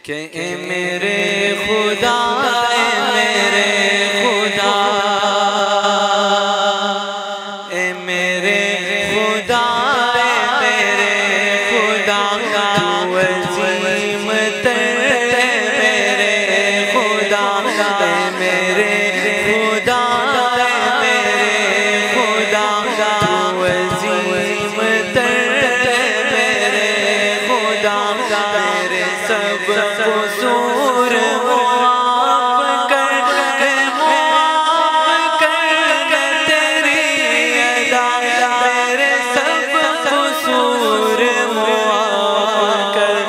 कि मेरे खुदा मेरे खुदा मेरे खुदा मेरे खुदा तू अज़ीम तर मेरे खुदा मेरे खुदा मेरे खुदा तू अज़ीम तर मेरे खुदा मेरे सब कसूर माफ़ कर तेरी अदा मेरे सब कसूर माफ़ कर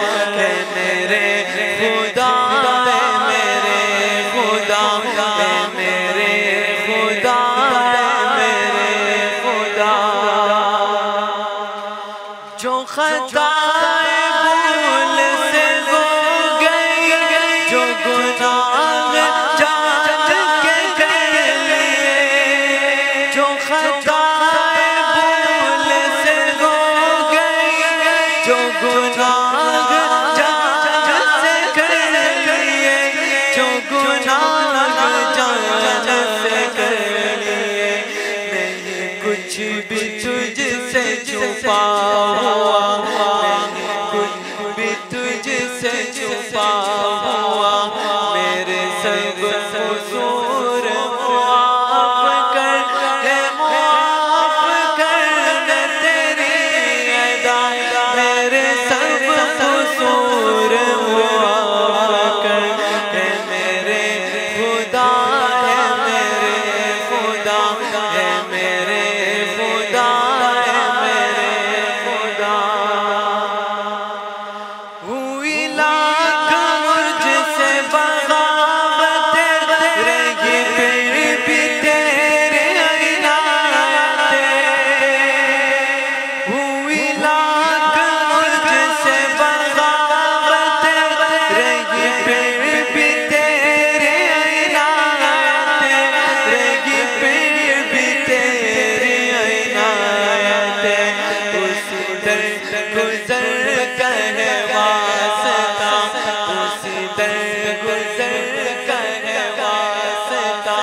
मेरे खुदा मेरे खुदा मेरे खुदा मेरे खुदा जो खता कुछ भी तुझसे छुपा हुआ कुछ भी तुझसे छुपा हुआ मेरे सब कसूर माफ़ कर तेरी अदा मेरे सब कसूर माफ़ कर मेरे खुदा है मेरे खुदा है मेरे खुदा है मेरे खुदा हुई लाख मुझसे बगावत रही फिर भी तेरे इनायत हुई लाख मुझसे बगावत रही फिर भी तेरे इनायत रही फिर भी तेरी इनायत उसी दर गुजर कर वास्ता उसी दर गुजर कर वास्ता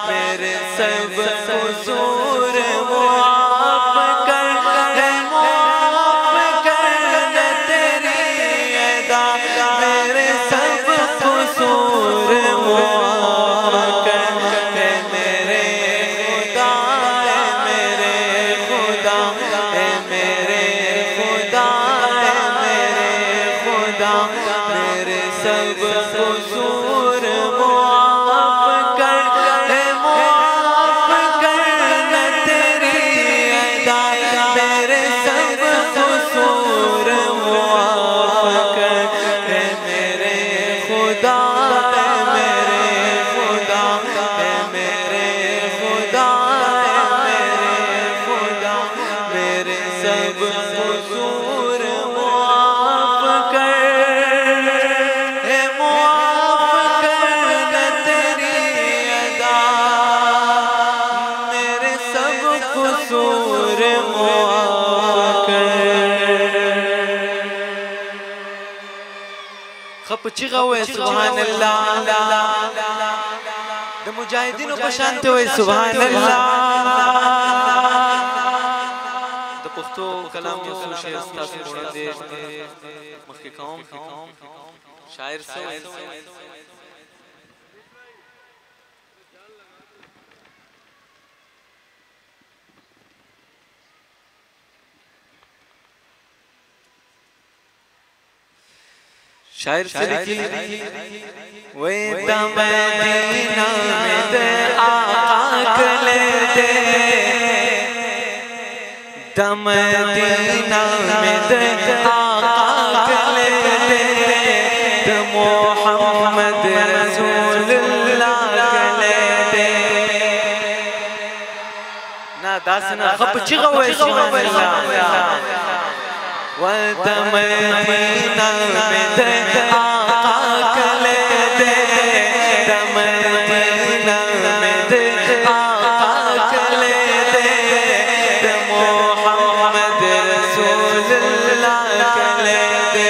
मेरे सब कसूर माफ़ कर तेरी अदा मेरे सब कसूर माफ़ कर मेरे खुदा है मेरे खुदा है मेरे खुदा है मेरे खुदा मेरे सब कसूर माफ़ कर तेरी अदा मेरे सब कसूर माफ़ कर मेरे खुदा है मेरे खुदा है मेरे खुदा है मेरे खुदा मेरे सब कसूर माफ़ कर तेरी अदा मेरे सब कसूर माफ़ कर खप चिगावे सुभान अल्लाह द मुजाहिदीनों को शांति हुए सुभान अल्लाह द पुख्तो कलाम यसू शेर उस्ताद कोड़ा दे मक्के कौम शायर से शायर से लिखी वे मदीना में दे आका ले दे मदीना में दे आका ले दे मोहम्मद रसूलुल्लाह ले दे ना दासना खप चिगवे सुभान अल्लाह मदीना में दे आका ले दे मदीना में दे आका ले दे मोहम्मद रसूलुल्लाह ले दे